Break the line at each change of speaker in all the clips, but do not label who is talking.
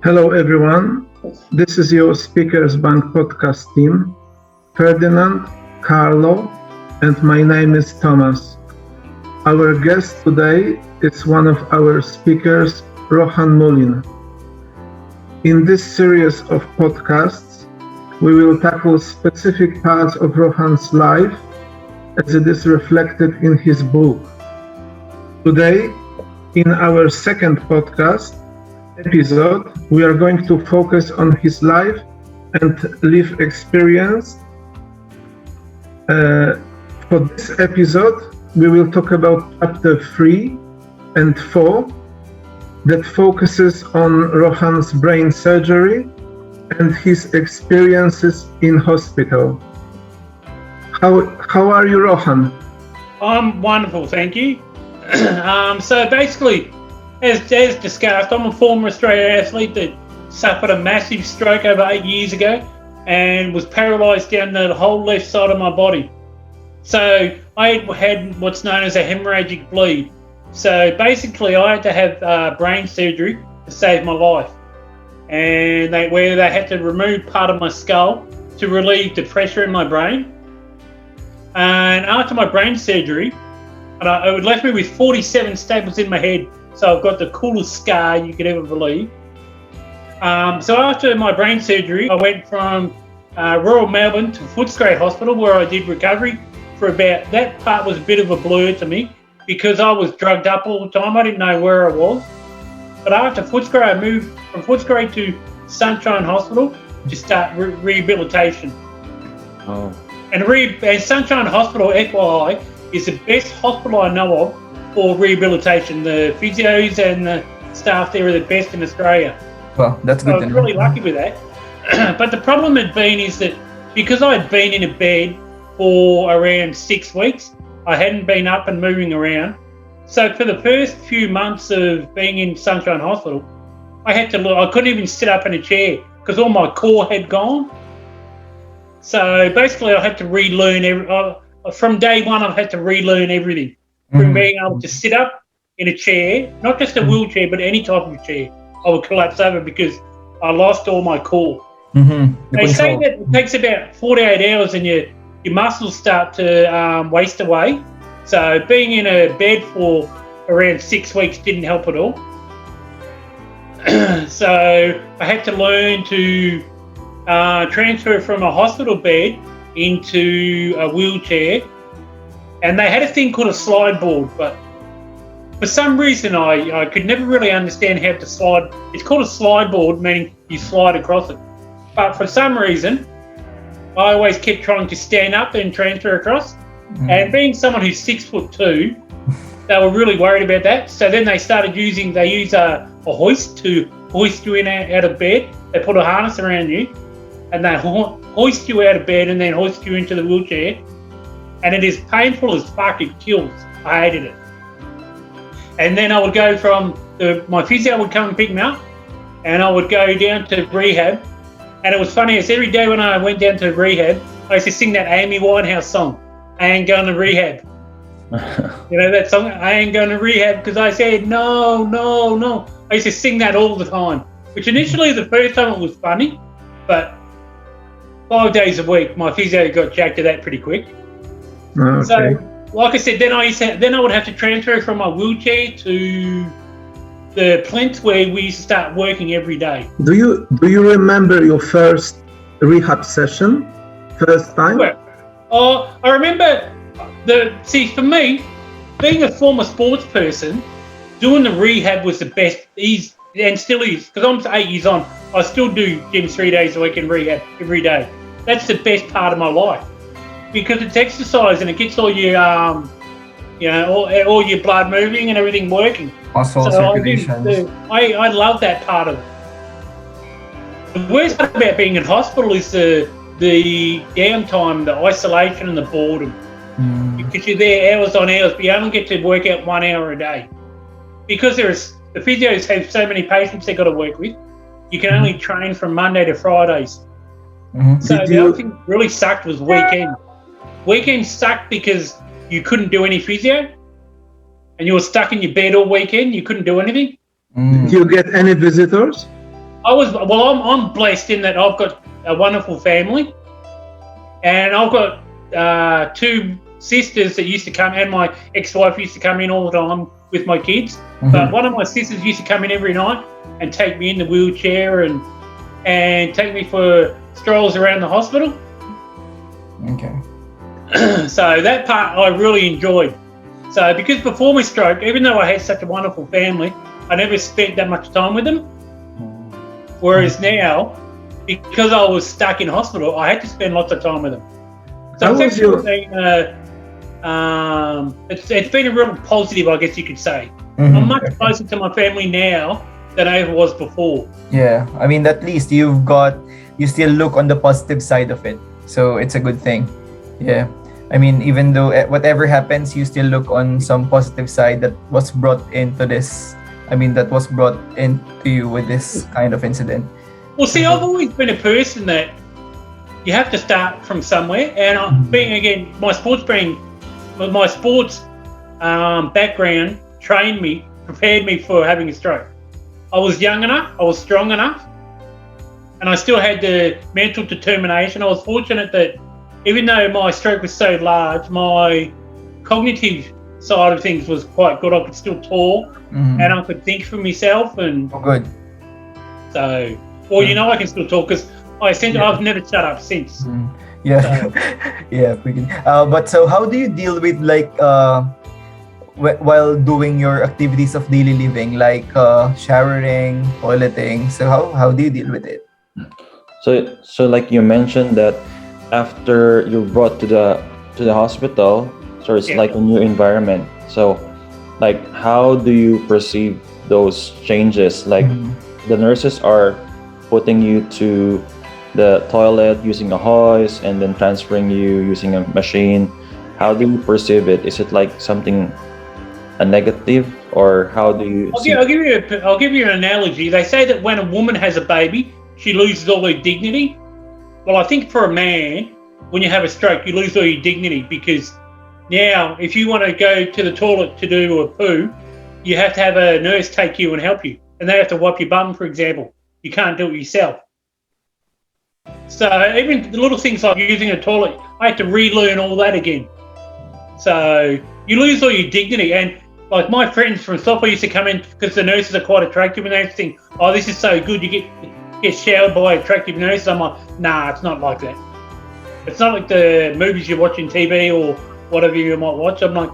Hello everyone, this is your Speakers Bank podcast team, Ferdinand, Carlo, and my name is Thomas. Our guest today is one of our speakers, Rohan Mullin. In this series of podcasts, we will tackle specific parts of Rohan's life as it is reflected in his book. Today, in our second podcast episode, we are going to focus on his life and life experience. For this episode, we will talk about chapter 3 and 4 that focuses on Rohan's brain surgery and his experiences in hospital. How are you, Rohan?
I'm wonderful, thank you. So basically, as discussed, I'm a former Australian athlete that suffered a massive stroke over 8 years ago and was paralysed down the whole left side of my body. So I had what's known as a hemorrhagic bleed. So basically, I had to have brain surgery to save my life, and they had to remove part of my skull to relieve the pressure in my brain. And after my brain surgery, it left me with 47 staples in my head. So I've got the coolest scar you could ever believe. So after my brain surgery, I went from Royal Melbourne to Footscray Hospital, where I did recovery for about, that part was a bit of a blur to me because I was drugged up all the time. I didn't know where I was. But after Footscray, I moved from Footscray to Sunshine Hospital to start rehabilitation.
Oh.
And Sunshine Hospital, FYI, is the best hospital I know of for rehabilitation. The physios and the staff there are the best in Australia.
Well, that's good.
So I was really lucky with that. But the problem had been is that because I had been in a bed for around 6 weeks, I hadn't been up and moving around. So for the first few months of being in Sunshine Hospital, I couldn't even sit up in a chair because all my core had gone. So basically I had to relearn from day one. I had to relearn everything. From being able to sit up in a chair, not just a wheelchair, but any type of chair, I would collapse over because I lost all my core. They say that it takes about 48 hours and your muscles start to waste away. So being in a bed for around 6 weeks didn't help at all. So I had to learn to transfer from a hospital bed into a wheelchair. And they had a thing called a slide board, but for some reason I could never really understand how to slide. It's called a slide board, meaning you slide across it. But for some reason, I always kept trying to stand up and transfer across. And being someone who's 6'2", they were really worried about that. So then they use a hoist to hoist you in out of bed. They put a harness around you and they hoist you out of bed and then hoist you into the wheelchair. And it is painful as fuck. It kills. I hated it. And then I would go from my physio would come and pick me up, and I would go down to rehab. And it was funny, as every day when I went down to rehab, I used to sing that Amy Winehouse song, "I Ain't Going to Rehab." You know that song, "I Ain't Going to Rehab," because I said no, no, no. I used to sing that all the time. Which initially, the first time it was funny, but 5 days a week, my physio got jacked to that pretty quick.
Okay.
So, like I said, then I would have to transfer from my wheelchair to the plinth where we used to start working every day.
Do you remember your first rehab session? First time?
Well, I remember for me, being a former sports person, doing the rehab was the best. And still is, because I'm 8 years on. I still do gym 3 days a week and rehab every day. That's the best part of my life. Because it's exercise and it gets all your, all your blood moving and everything working.
Muscle circulation.
I love that part of it. The worst part about being in hospital is the downtime, the isolation and the boredom. Because you're there hours on hours, but you only get to work out 1 hour a day. Because the physios have so many patients they've got to work with, you can only train from Monday to Fridays. So the other thing that really sucked was weekends. Weekends sucked because you couldn't do any physio and you were stuck in your bed all weekend. You couldn't do anything.
Did you get any visitors?
I'm blessed in that I've got a wonderful family, and I've got 2 sisters that used to come, and my ex-wife used to come in all the time with my kids.
Mhm.
But one of my sisters used to come in every night and take me in the wheelchair and take me for strolls around the hospital.
Okay.
So that part I really enjoyed. So because before my stroke, even though I had such a wonderful family, I never spent that much time with them. Whereas now, because I was stuck in hospital, I had to spend lots of time with them. So it's actually been it's been a real positive, I guess you could say.
Mhm.
I'm much closer to my family now than I ever was before.
Yeah, I mean, at least you still look on the positive side of it. So it's a good thing. Yeah. I mean, even though whatever happens, you still look on some positive side that was brought into this. I mean, that was brought into you with this kind of incident.
Well, see, I've always been a person that you have to start from somewhere. And being, again, my sports background trained me, prepared me for having a stroke. I was young enough, I was strong enough, and I still had the mental determination. I was fortunate that even though my stroke was so large, my cognitive side of things was quite good. I could still talk, and I could think for myself. And
good.
So, well, I can still talk because I've never shut up since.
Yeah,
So,
yeah. But so, how do you deal with while doing your activities of daily living, like showering, toileting? So how do you deal with it?
So like you mentioned that after you're brought to the hospital, so it's like a new environment. So like how do you perceive those changes? Like the nurses are putting you to the toilet using a hoist and then transferring you using a machine. How do you perceive it? Is it like something a negative, or how do you
I'll give you an analogy. They say that when a woman has a baby, she loses all her dignity. Well, I think for a man, when you have a stroke, you lose all your dignity, because now if you want to go to the toilet to do a poo, you have to have a nurse take you and help you, and they have to wipe your bum, for example. You can't do it yourself. So even the little things like using a toilet, I had to relearn all that again. So you lose all your dignity. And like my friends from softball used to come in, because the nurses are quite attractive, and they used to think, oh, this is so good, you get showered by attractive nurses. I'm like, nah, it's not like that. It's not like the movies you watch on TV or whatever you might watch. I'm like,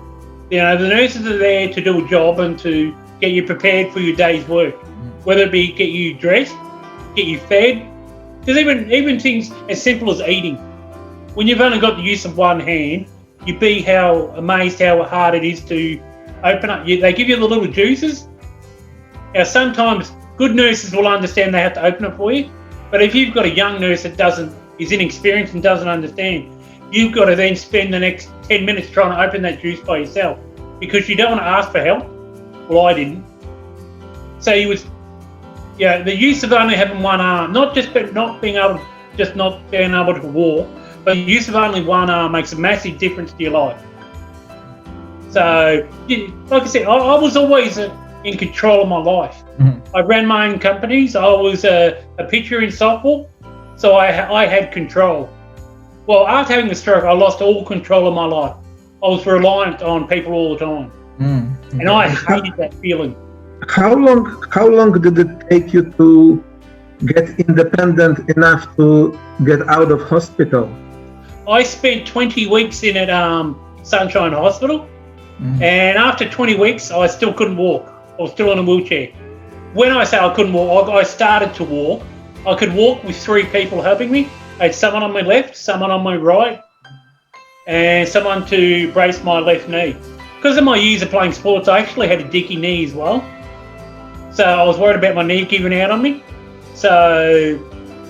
the nurses are there to do a job and to get you prepared for your day's work, whether it be get you dressed, get you fed. Because even things as simple as eating, when you've only got the use of one hand, you'd be amazed how hard it is to open up. They give you the little juices. Now, sometimes good nurses will understand they have to open it for you, but if you've got a young nurse that is inexperienced and doesn't understand, you've got to then spend the next 10 minutes trying to open that juice by yourself, because you don't want to ask for help. Well, I didn't. So the use of only having one arm, not being able to walk, but the use of only one arm makes a massive difference to your life. So, like I said, I was always in control of my life. I ran my own companies. I was a pitcher in softball, so I had control. Well, after having the stroke, I lost all control of my life. I was reliant on people all the time, and I hated that feeling.
How long did it take you to get independent enough to get out of hospital?
I spent 20 weeks in Sunshine Hospital, and after 20 weeks, I still couldn't walk. I was still in a wheelchair. When I say I couldn't walk, I started to walk. I could walk with 3 people helping me. I had someone on my left, someone on my right, and someone to brace my left knee. Because of my years of playing sports, I actually had a dicky knee as well. So I was worried about my knee giving out on me. So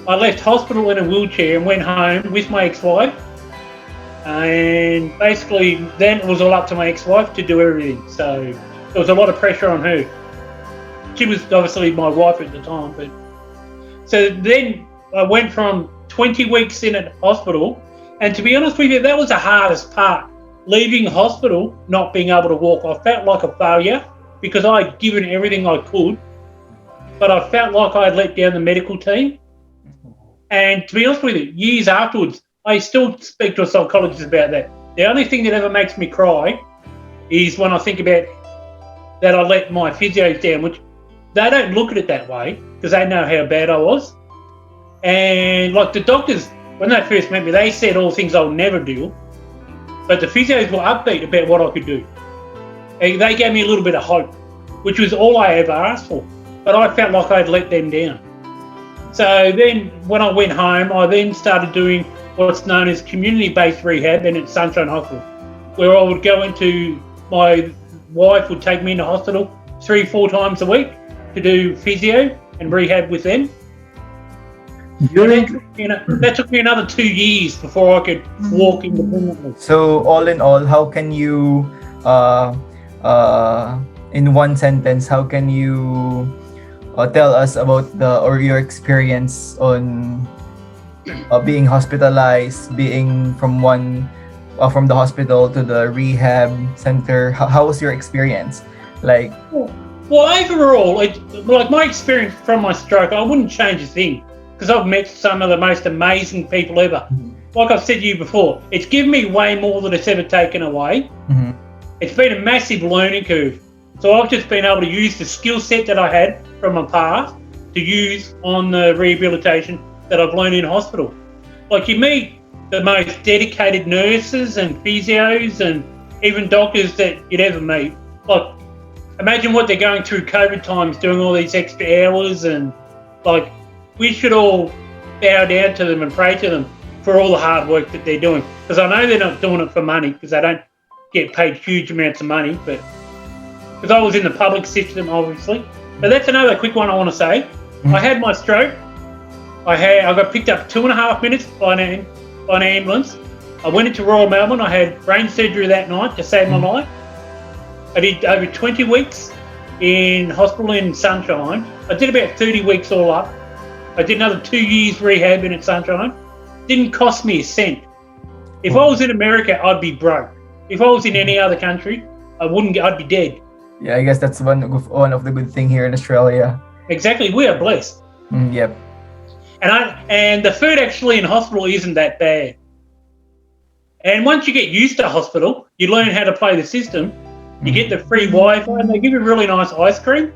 I left hospital in a wheelchair and went home with my ex-wife. And basically then it was all up to my ex-wife to do everything. So there was a lot of pressure on her. She was obviously my wife at the time. But so then I went from 20 weeks in a hospital. And to be honest with you, that was the hardest part. Leaving hospital, not being able to walk. I felt like a failure, because I'd given everything I could, but I felt like I had let down the medical team. And to be honest with you, years afterwards, I still speak to a psychologist about that. The only thing that ever makes me cry is when I think about that I let my physios down, which they don't look at it that way because they know how bad I was. And like the doctors, when they first met me, they said all things I'll never do, but the physios were upbeat about what I could do. And they gave me a little bit of hope, which was all I ever asked for. But I felt like I'd let them down. So then when I went home, I then started doing what's known as community-based rehab in Sunshine Hospital, where I would go into, my wife would take me into hospital 3-4 times a week to do physio and rehab with them. That took me another 2 years before I could walk independently.
So all in all, how can you, in one sentence, how can you tell us about your experience on being hospitalized, being from the hospital to the rehab center? How was your experience? Like,
well, overall, like my experience from my stroke, I wouldn't change a thing because I've met some of the most amazing people ever. Like I've said to you before, it's given me way more than it's ever taken away.
Mm-hmm.
It's been a massive learning curve. So I've just been able to use the skill set that I had from my past to use on the rehabilitation that I've learned in hospital. Like you meet the most dedicated nurses and physios and even doctors that you'd ever meet. Like imagine what they're going through COVID times, doing all these extra hours, and like we should all bow down to them and pray to them for all the hard work that they're doing. Because I know they're not doing it for money because they don't get paid huge amounts of money, but because I was in the public system, obviously. But that's another quick one I want to say. I had my stroke. I got picked up 2.5 minutes by an ambulance. I went into Royal Melbourne. I had brain surgery that night to save my life. I did over 20 weeks in hospital in Sunshine. I did about 30 weeks all up. I did another 2 years rehab in Sunshine. Didn't cost me a cent. If I was in America, I'd be broke. If I was in any other country, I'd be dead.
Yeah, I guess that's one of the good thing here in Australia.
Exactly, we are blessed.
Yep.
And the food actually in hospital isn't that bad. And once you get used to hospital, you learn how to play the system. You get the free Wi-Fi, and they give you really nice ice cream.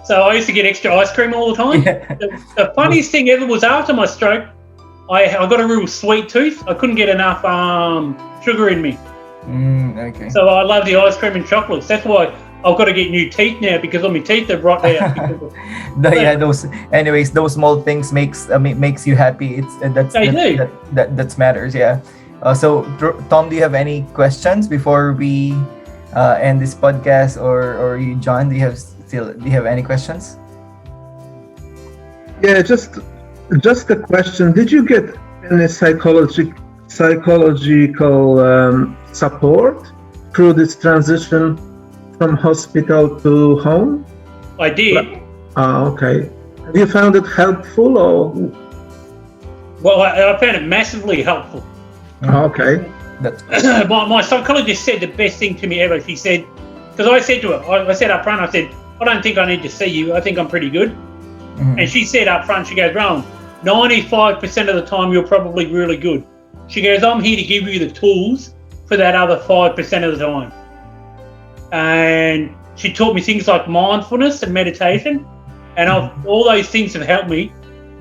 So I used to get extra ice cream all the time.
Yeah.
The funniest thing ever was after my stroke, I got a real sweet tooth. I couldn't get enough sugar in me.
Okay.
So I love the ice cream and chocolates. That's why I've got to get new teeth now because all my teeth are rotted out.
Those small things makes you happy. That matters. Yeah. So Tom, do you have any questions before we end this podcast, or you, John? Do you have any questions?
Yeah, just a question. Did you get any psychological support through this transition from hospital to home?
I did.
Okay. Have you found it helpful or?
Well, I found it massively helpful.
Okay.
My psychologist said the best thing to me ever. She said, because I said to her, I said up front, I said, I don't think I need to see you. I think I'm pretty good. And she said up front, she goes, Rohan, 95% of the time you're probably really good. She goes, I'm here to give you the tools for that other 5% of the time. And she taught me things like mindfulness and meditation. And all those things have helped me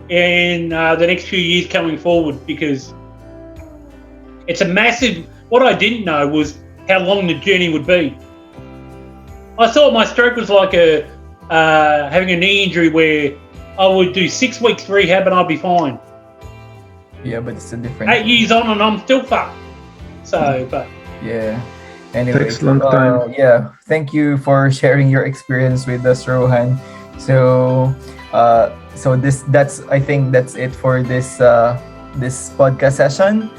in the next few years coming forward, because it's a massive, what I didn't know was how long the journey would be. I thought my stroke was like having a knee injury where I would do 6 weeks rehab and I'd be fine.
Yeah, but it's a different.
8 years on and I'm still fucked. So, but.
Yeah. Anyway,
takes a long time.
Yeah. Thank you for sharing your experience with us, Rohan. So, I think that's it for this podcast session.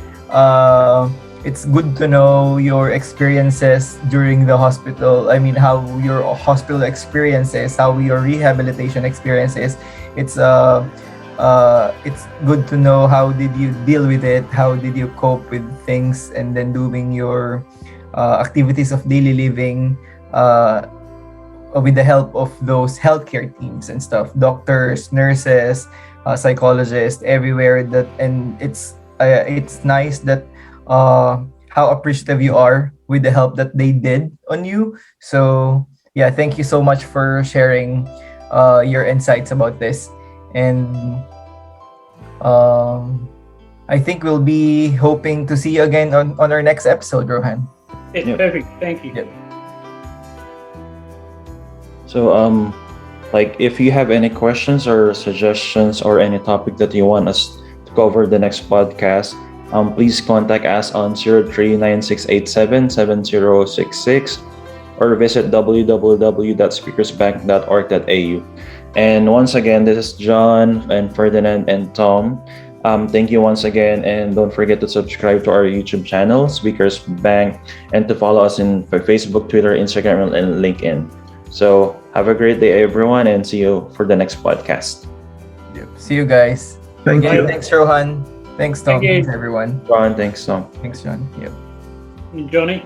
It's good to know your experiences during the hospital. I mean, how your hospital experiences, how your rehabilitation experiences. It's good to know how did you deal with it, how did you cope with things, and then doing your activities of daily living with the help of those healthcare teams and stuff, doctors, nurses, psychologists everywhere. And it's nice that how appreciative you are with the help that they did on you. So yeah, thank you so much for sharing your insights about this. And I think we'll be hoping to see you again on our next episode, Rohan.
It's
Yep.
perfect. Thank you.
Yep.
So like if you have any questions or suggestions or any topic that you want us to cover the next podcast, please contact us on 0396877066 or visit www.speakersbank.org.au. And once again, this is John and Ferdinand and Tom. Thank you once again, and don't forget to subscribe to our YouTube channel, Speakers Bank, and to follow us in Facebook, Twitter, Instagram, and LinkedIn. So have a great day, everyone, and see you for the next podcast.
Yep. See you guys.
Thank
Again,
you.
thanks, Rohan. Thanks, Tom.
Thank you.
Thanks, everyone.
Ron, thanks, Tom.
Thanks, John. Yep.
Johnny.